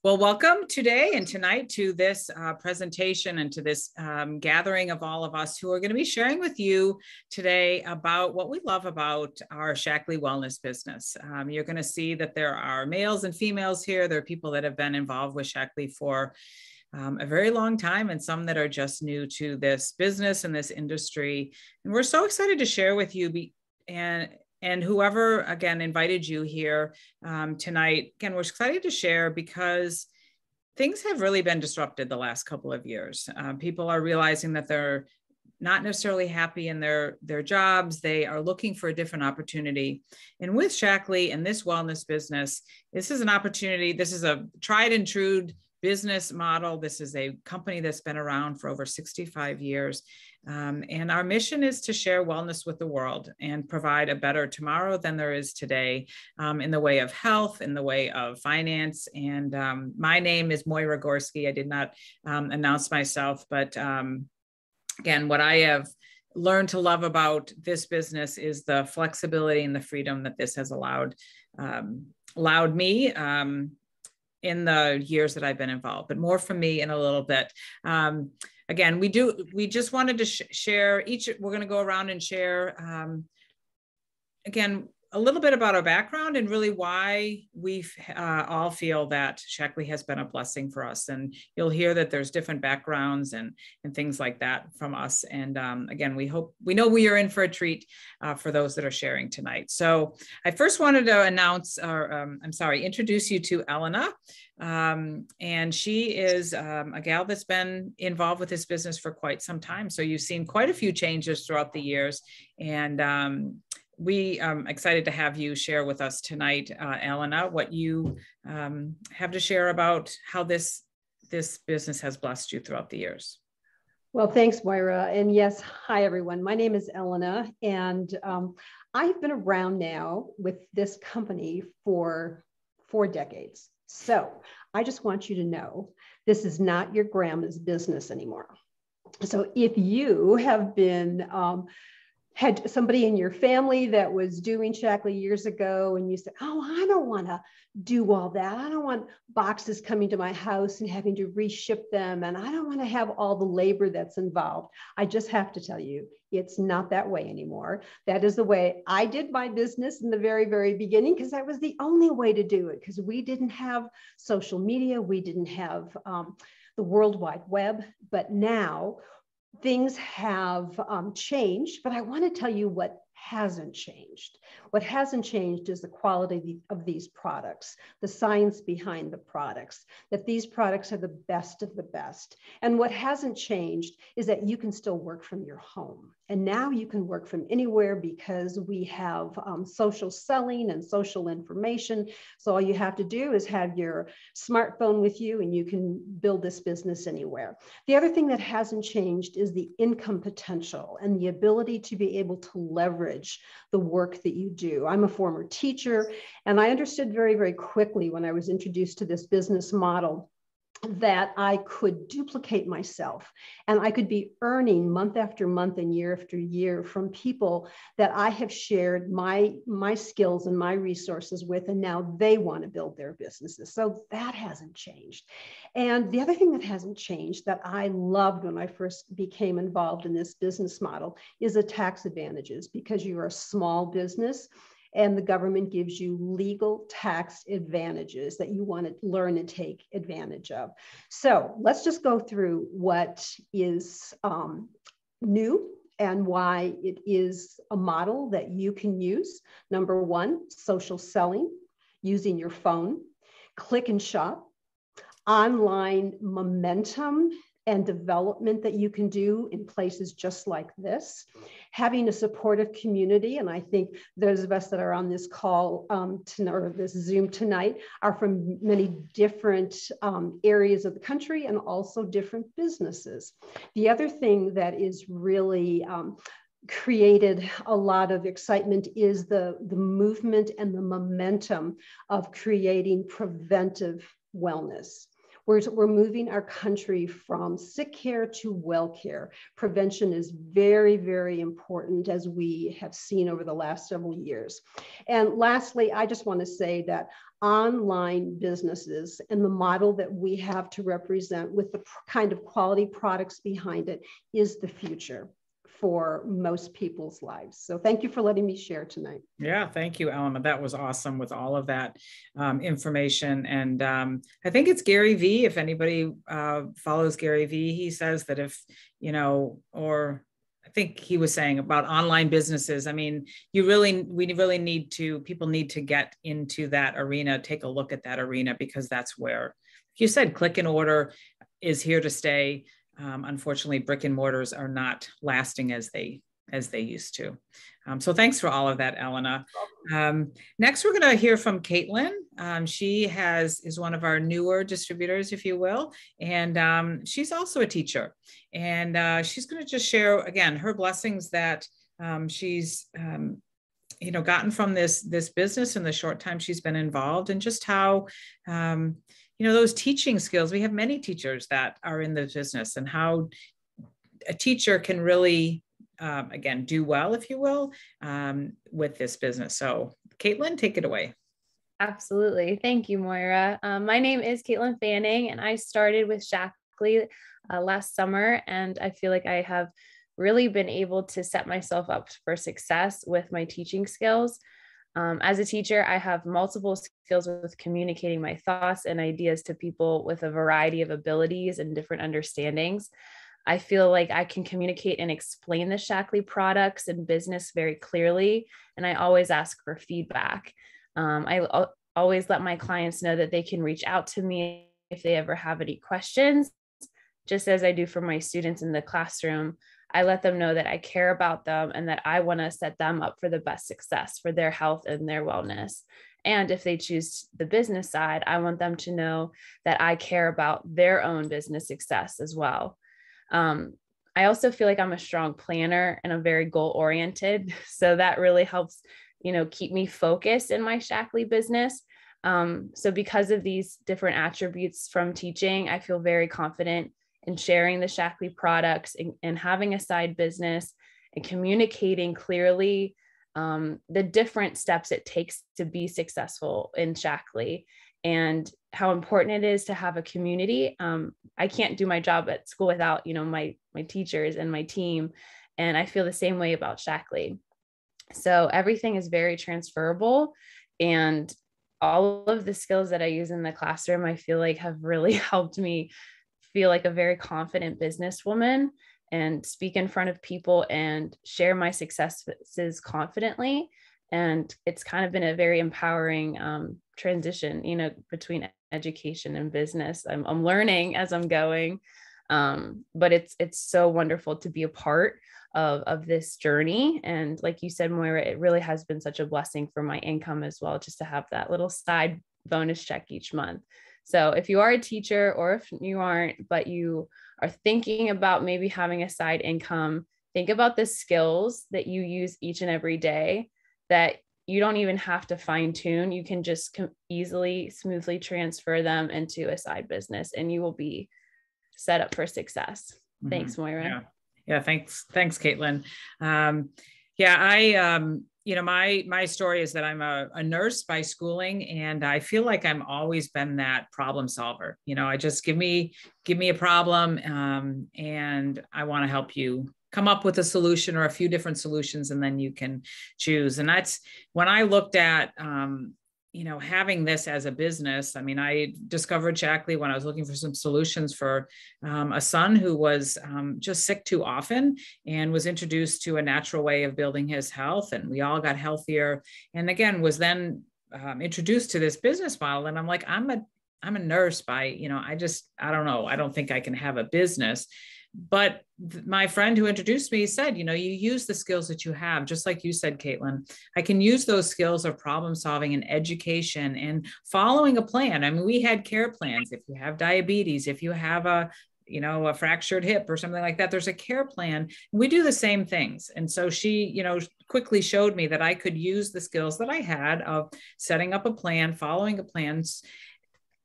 Well, welcome today and tonight to this presentation and to this gathering of all of us who are going to be sharing with you today about what we love about our Shaklee wellness business. You're going to see that there are males and females here. There are people that have been involved with Shaklee for a very long time and some that are just new to this business and this industry. And we're so excited to share with you and whoever, again, invited you here tonight, again, we're excited to share because things have really been disrupted the last couple of years. People are realizing that they're not necessarily happy in their jobs. They are looking for a different opportunity. And with Shaklee and this wellness business, this is an opportunity. This is a tried and true business model. This is a company that's been around for over 65 years. And our mission is to share wellness with the world and provide a better tomorrow than there is today in the way of health, in the way of finance. And my name is Moira Gorski. I did not announce myself, but again, what I have learned to love about this business is the flexibility and the freedom that this has allowed me in the years that I've been involved, but more from me in a little bit. Again, we just wanted to share we're going to go around and share, again, a little bit about our background and really why we all feel that Shaklee has been a blessing for us. And you'll hear that there's different backgrounds and things like that from us. And again, we know we are in for a treat for those that are sharing tonight. So I first wanted to introduce you to Elena. And she is a gal that's been involved with this business for quite some time. So you've seen quite a few changes throughout the years. And we are excited to have you share with us tonight, Elena, what you have to share about how this business has blessed you throughout the years. Well, thanks, Moira. And yes, hi, everyone. My name is Elena, and I've been around now with this company for 4 decades. So I just want you to know, this is not your grandma's business anymore. So if you have been had somebody in your family that was doing Shaklee years ago and you said, oh, I don't want to do all that. I don't want boxes coming to my house and having to reship them. And I don't want to have all the labor that's involved. I just have to tell you, it's not that way anymore. That is the way I did my business in the very, very beginning, because that was the only way to do it, because we didn't have social media. We didn't have the World Wide Web. But now things have changed, but I want to tell you what hasn't changed. What hasn't changed is the quality of these products, the science behind the products, that these products are the best of the best. And what hasn't changed is that you can still work from your home. And now you can work from anywhere because we have social selling and social information. So all you have to do is have your smartphone with you and you can build this business anywhere. The other thing that hasn't changed is the income potential and the ability to be able to leverage the work that you do. I'm a former teacher, and I understood very, very quickly when I was introduced to this business model that I could duplicate myself and I could be earning month after month and year after year from people that I have shared my skills and my resources with, and now they want to build their businesses. So that hasn't changed. And the other thing that hasn't changed that I loved when I first became involved in this business model is the tax advantages, because you're a small business and the government gives you legal tax advantages that you want to learn and take advantage of. So let's just go through what is new and why it is a model that you can use. Number one, social selling, using your phone, click and shop, online momentum and development that you can do in places just like this, having a supportive community. And I think those of us that are on this call or this Zoom tonight are from many different areas of the country and also different businesses. The other thing that is really created a lot of excitement is the movement and the momentum of creating preventive wellness. We're moving our country from sick care to well care. Prevention is very, very important, as we have seen over the last several years. And lastly, I just want to say that online businesses and the model that we have to represent with the kind of quality products behind it is the future for most people's lives. So thank you for letting me share tonight. Yeah, thank you, Elena. That was awesome with all of that information. And I think it's Gary Vee. If anybody follows Gary Vee, he says that if, or I think he was saying about online businesses. I mean, we really need to, people need to get into that arena, take a look at that arena, because that's where, like you said, click and order is here to stay. Unfortunately, brick and mortars are not lasting as they used to. So thanks for all of that, Elena. Next, we're going to hear from Caitlin. She is one of our newer distributors, if you will, and she's also a teacher. And she's going to just share, again, her blessings that she's gotten from this business in the short time she's been involved, and just how those teaching skills. We have many teachers that are in the business, and how a teacher can really again, do well, if you will, with this business. So Caitlin, take it away. Absolutely. Thank you, Moira. My name is Caitlin Fanning, and I started with Shaklee last summer. And I feel like I have really been able to set myself up for success with my teaching skills. As a teacher, I have multiple skills with communicating my thoughts and ideas to people with a variety of abilities and different understandings. I feel like I can communicate and explain the Shaklee products and business very clearly, and I always ask for feedback. I always let my clients know that they can reach out to me if they ever have any questions, just as I do for my students in the classroom. I let them know that I care about them and that I want to set them up for the best success for their health and their wellness. And if they choose the business side, I want them to know that I care about their own business success as well. I also feel like I'm a strong planner and I'm very goal oriented. So that really helps, keep me focused in my Shaklee business. So because of these different attributes from teaching, I feel very confident in sharing the Shaklee products and having a side business and communicating clearly the different steps it takes to be successful in Shaklee, and how important it is to have a community. I can't do my job at school without, my teachers and my team. And I feel the same way about Shaklee. So everything is very transferable, and all of the skills that I use in the classroom, I feel like have really helped me feel like a very confident businesswoman and speak in front of people and share my successes confidently. And it's kind of been a very empowering transition, between education and business. I'm learning as I'm going, but it's so wonderful to be a part of this journey. And like you said, Moira, it really has been such a blessing for my income as well, just to have that little side bonus check each month. So if you are a teacher, or if you aren't, but you are thinking about maybe having a side income, think about the skills that you use each and every day that you don't even have to fine tune. You can just easily, smoothly transfer them into a side business, and you will be set up for success. Mm-hmm. Thanks, Moira. Yeah. Thanks, Caitlin. My story is that I'm a nurse by schooling, and I feel like I'm always been that problem solver. I just give me a problem, and I want to help you come up with a solution or a few different solutions, and then you can choose. And that's when I looked at, having this as a business. I mean, I discovered Shaklee when I was looking for some solutions for a son who was just sick too often, and was introduced to a natural way of building his health. And we all got healthier, and again, was then introduced to this business model. And I'm like, I'm a nurse by, I don't know. I don't think I can have a business. But my friend who introduced me said, you use the skills that you have, just like you said, Caitlin. I can use those skills of problem solving and education and following a plan. I mean, we had care plans. If you have diabetes, if you have a fractured hip or something like that, there's a care plan. We do the same things. And so she, quickly showed me that I could use the skills that I had of setting up a plan, following a plan.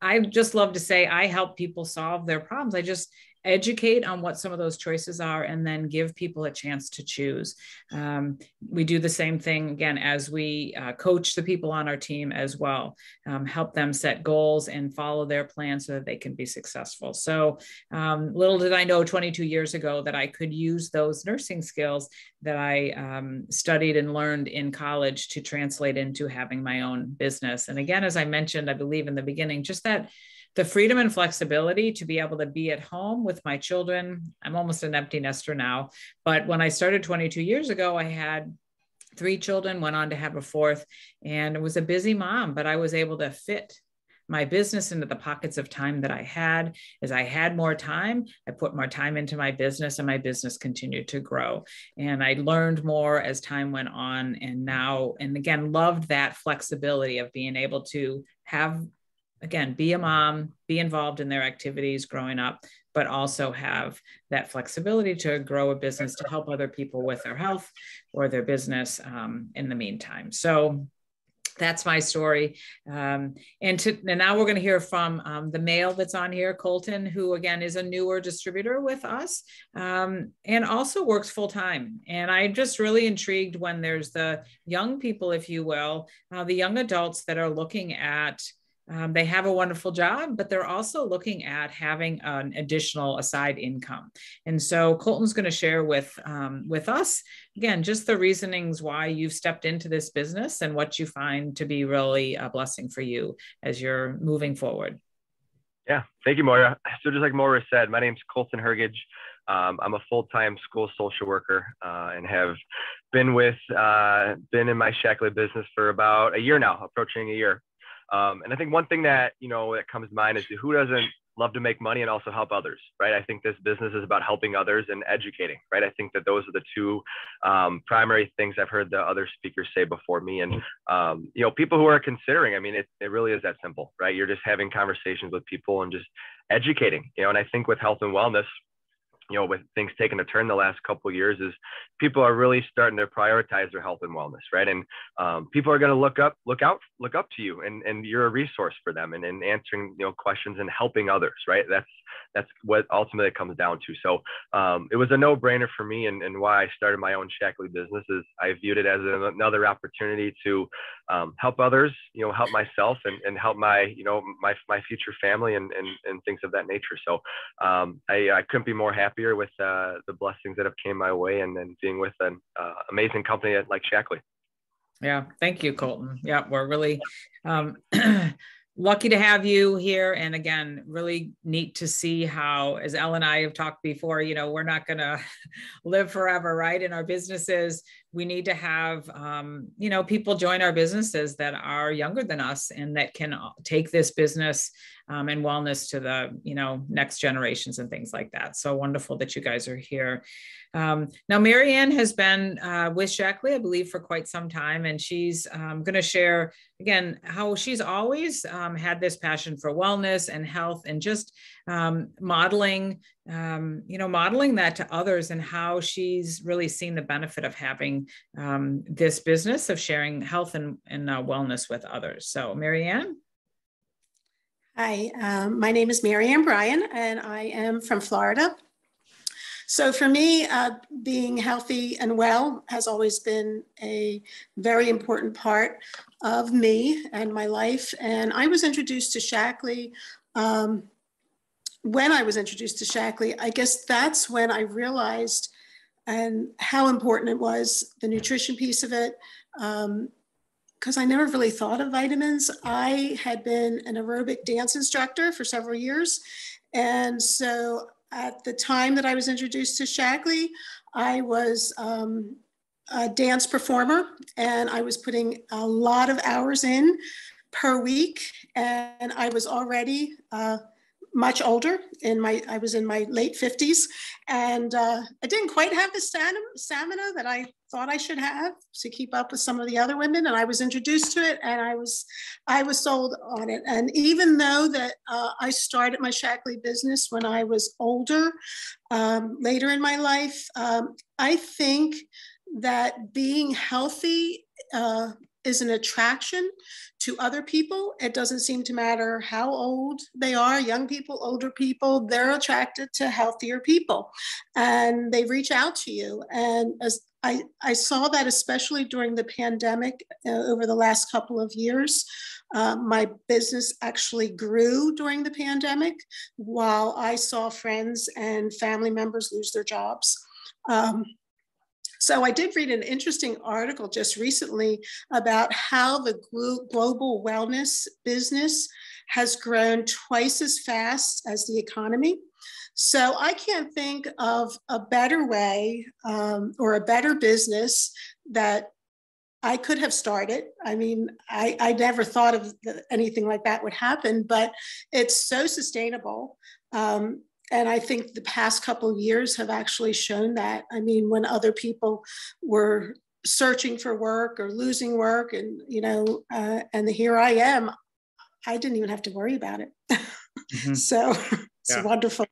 I just love to say I help people solve their problems. educate on what some of those choices are, and then give people a chance to choose. We do the same thing again as we coach the people on our team as well, help them set goals and follow their plan so that they can be successful. So little did I know 22 years ago that I could use those nursing skills that I studied and learned in college to translate into having my own business. And again, as I mentioned, I believe in the beginning, just that the freedom and flexibility to be able to be at home with my children. I'm almost an empty nester now, but when I started 22 years ago, I had 3 children, went on to have a 4th, and was a busy mom, but I was able to fit my business into the pockets of time that I had. As I had more time, I put more time into my business, and my business continued to grow. And I learned more as time went on, and now, and again, loved that flexibility of being able to have, again, be a mom, be involved in their activities growing up, but also have that flexibility to grow a business to help other people with their health or their business in the meantime. So that's my story. And now we're going to hear from the male that's on here, Colton, who again is a newer distributor with us and also works full time. And I'm just really intrigued when there's the young people, if you will, the young adults that are looking at, they have a wonderful job, but they're also looking at having an additional aside income. And so Colton's going to share with us, again, just the reasonings why you've stepped into this business and what you find to be really a blessing for you as you're moving forward. Yeah, thank you, Moira. So just like Moira said, my name's Colton Hergage. I'm a full-time school social worker and have been in my Shaklee business for about a year now, approaching a year. And I think one thing that, that comes to mind is who doesn't love to make money and also help others, right? I think this business is about helping others and educating, right? I think that those are the two primary things I've heard the other speakers say before me. And, people who are considering, I mean, it really is that simple, right? You're just having conversations with people and just educating, and I think with health and wellness, with things taking a turn the last couple of years, is people are really starting to prioritize their health and wellness, right? And people are going to look up to you, and you're a resource for them, and answering questions and helping others, right? That's what ultimately it comes down to. So it was a no-brainer for me, and why I started my own Shaklee business is I viewed it as another opportunity to help others, help myself, and help my my future family and things of that nature. So I couldn't be more happier with the blessings that have came my way, and then being with an amazing company like Shaklee. Yeah, thank you, Colton. Yeah, we're really lucky to have you here. And again, really neat to see how, as Elle and I have talked before, we're not going to live forever, right? In our businesses, we need to have, people join our businesses that are younger than us and that can take this business and wellness to the, next generations and things like that. So wonderful that you guys are here. Now, Marianne has been with Shaklee, I believe, for quite some time, and she's going to share again how she's always had this passion for wellness and health, and just modeling that to others, and how she's really seen the benefit of having this business of sharing health and wellness with others. So, Marianne. Hi, my name is Marianne Bryan, and I am from Florida. So for me, being healthy and well has always been a very important part of me and my life. And I was introduced to Shaklee. When I was introduced to Shaklee, I guess that's when I realized and how important it was, the nutrition piece of it. Because I never really thought of vitamins. I had been an aerobic dance instructor for several years. And so at the time that I was introduced to Shaklee, I was a dance performer, and I was putting a lot of hours in per week. And I was already much older. I was in my late 50s, and I didn't quite have the stamina that I thought I should have to keep up with some of the other women. And I was introduced to it, and I was sold on it. And even though that I started my Shaklee business when I was older, later in my life, I think that being healthy is an attraction to other people. It doesn't seem to matter how old they are, young people, older people, they're attracted to healthier people and they reach out to you. And as I saw that especially during the pandemic over the last couple of years. My business actually grew during the pandemic while I saw friends and family members lose their jobs. So I did read an interesting article just recently about how the global wellness business has grown twice as fast as the economy. So I can't think of a better way or a better business that I could have started. I mean, I never thought of anything like that would happen, but it's so sustainable. And I think the past couple of years have actually shown that. I mean, when other people were searching for work or losing work, and and here I am, I didn't even have to worry about it. Mm-hmm. So it's wonderful.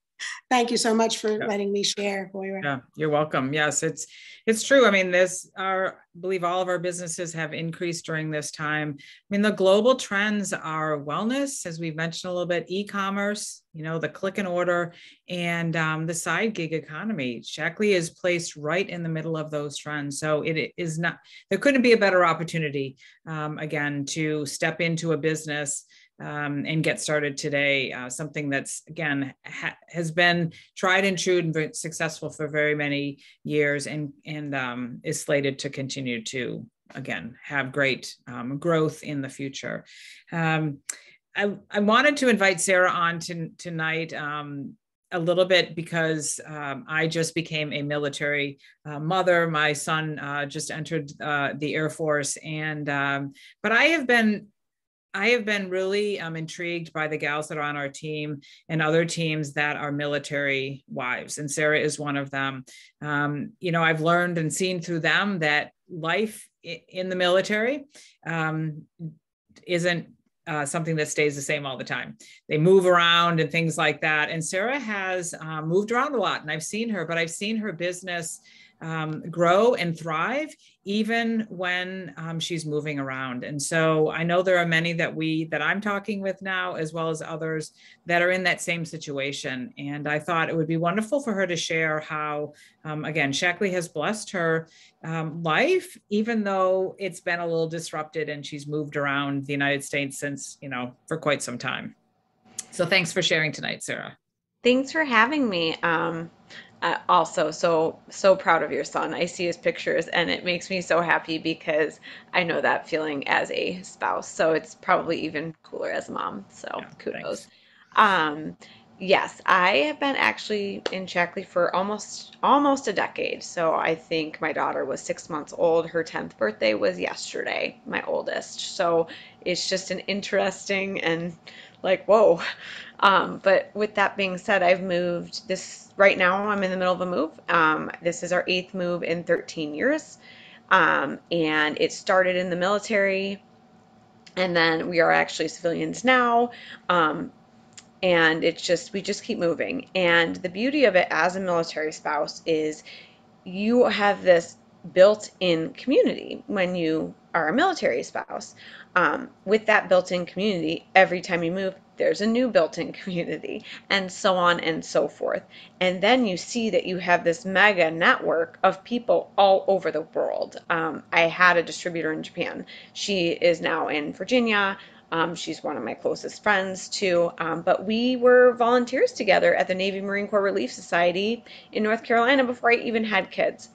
Thank you so much for letting me share, Moira. Yeah, you're welcome. Yes, it's true. I mean, I believe all of our businesses have increased during this time. I mean, the global trends are wellness, as we've mentioned a little bit, e-commerce, the click and order, and the side gig economy. Shaklee is placed right in the middle of those trends. So it is not, there couldn't be a better opportunity, again, to step into a business and get started today. Something that's, again, has been tried and true and very successful for very many years, and is slated to continue to, again, have great growth in the future. I wanted to invite Sarah on tonight a little bit because I just became a military mother. My son just entered the Air Force, and but I have been really intrigued by the gals that are on our team and other teams that are military wives. And Sarah is one of them. I've learned and seen through them that life in the military isn't something that stays the same all the time. They move around and things like that. And Sarah has moved around a lot, and I've seen her business grow and thrive even when she's moving around. And so I know there are many that I'm talking with now, as well as others that are in that same situation. And I thought it would be wonderful for her to share how, again, Shaklee has blessed her life, even though it's been a little disrupted and she's moved around the United States since, for quite some time. So thanks for sharing tonight, Sarah. Thanks for having me. Also, so proud of your son. I see his pictures and it makes me so happy because I know that feeling as a spouse. So it's probably even cooler as a mom. So kudos. Yes, I have been actually in Shaklee for almost a decade. So I think my daughter was 6 months old. Her 10th birthday was yesterday, my oldest. So it's just an interesting and like, whoa. But with that being said, I've moved right now I'm in the middle of a move. This is our 8th move in 13 years. And it started in the military, and then we are actually civilians now. And we just keep moving. And the beauty of it as a military spouse is you have this built-in community when you are a military spouse. With that built-in community, every time you move, there's a new built-in community, and so on and so forth. And then you see that you have this mega network of people all over the world. I had a distributor in Japan. She is now in Virginia. She's one of my closest friends too. But we were volunteers together at the Navy Marine Corps Relief Society in North Carolina before I even had kids.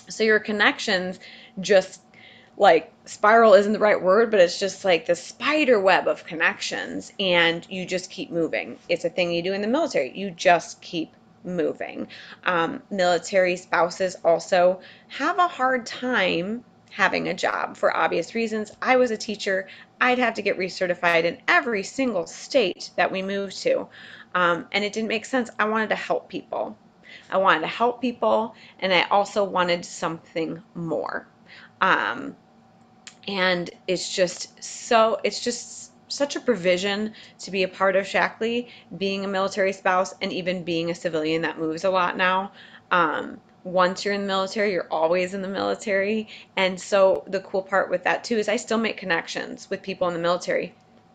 So your connections just like spiral isn't the right word, but it's just like the spider web of connections, and you just keep moving. It's a thing you do in the military. You just keep moving. Military spouses also have a hard time having a job for obvious reasons. I was a teacher. I'd have to get recertified in every single state that we moved to. And it didn't make sense. I wanted to help people. And I also wanted something more. And it's just such a provision to be a part of Shaklee, being a military spouse and even being a civilian that moves a lot now. once you're in the military, you're always in the military. And so the cool part with that too is I still make connections with people in the military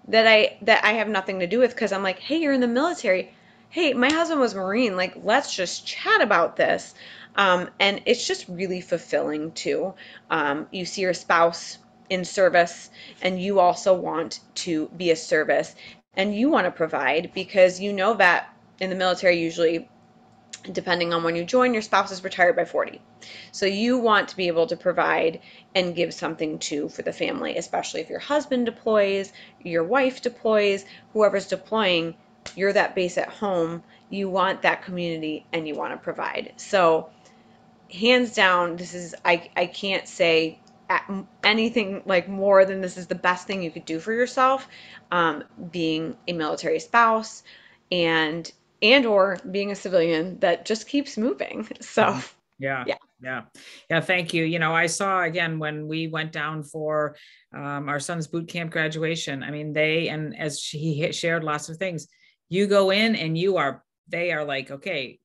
that I have nothing to do with, because I'm like, hey, you're in the military. Hey, my husband was Marine. Like, let's just chat about this. And it's just really fulfilling too. You see your spouse in service, and you also want to be a service, and you want to provide, because you know that in the military, usually, depending on when you join, your spouse is retired by 40. So you want to be able to provide and give something to for the family, especially if your husband deploys, your wife deploys, whoever's deploying, you're that base at home. You want that community and you want to provide. So hands down, this is, I can't say anything like more than this is the best thing you could do for yourself, being a military spouse and or being a civilian that just keeps moving. So Yeah. yeah. Yeah. Yeah. Thank you. You know, I saw again when we went down for our son's boot camp graduation. I mean, and as he shared lots of things, you go in and they are like, okay,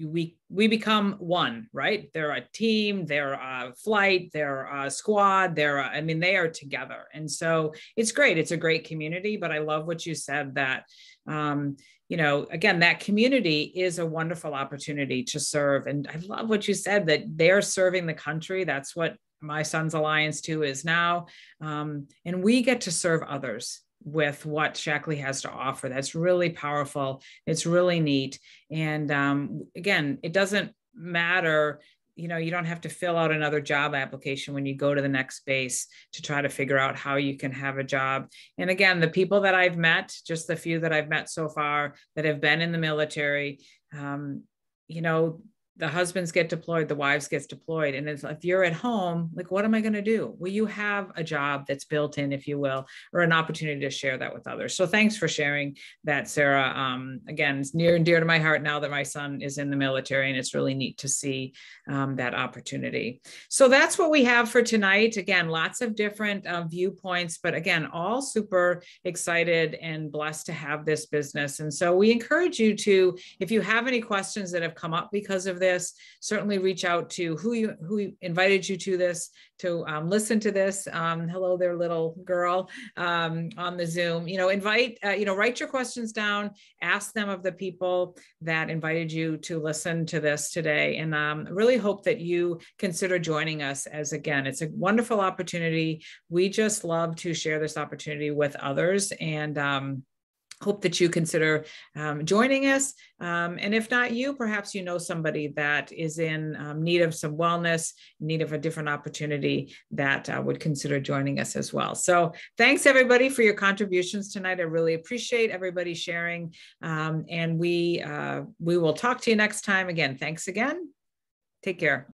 we become one, right? They're a team, they're a flight, they're a squad, I mean, they are together. And so it's great. It's a great community, but I love what you said that, you know, again, that community is a wonderful opportunity to serve. And I love what you said, that they're serving the country. That's what my son's alliance too is now. And we get to serve others with what Shaklee has to offer. That's really powerful. It's really neat. And again, it doesn't matter, you know, you don't have to fill out another job application when you go to the next base to try to figure out how you can have a job. And again, the people that I've met, just the few that I've met so far that have been in the military, you know, the husbands get deployed, the wives gets deployed. And if you're at home, like, what am I going to do? Well, you have a job that's built in, if you will, or an opportunity to share that with others. So thanks for sharing that, Sarah. Again, it's near and dear to my heart now that my son is in the military, and it's really neat to see that opportunity. So that's what we have for tonight. Again, lots of different viewpoints, but again, all super excited and blessed to have this business. And so we encourage you to, if you have any questions that have come up because of this, certainly reach out to who invited you to this, to listen to this. Hello there, little girl, on the Zoom. You know, write your questions down, ask them of the people that invited you to listen to this today, and really hope that you consider joining us, as again, it's a wonderful opportunity. We just love to share this opportunity with others, and hope that you consider joining us. And if not you, perhaps you know somebody that is in need of some wellness, need of a different opportunity, that would consider joining us as well. So thanks everybody for your contributions tonight. I really appreciate everybody sharing. And we will talk to you next time. Again, thanks again. Take care.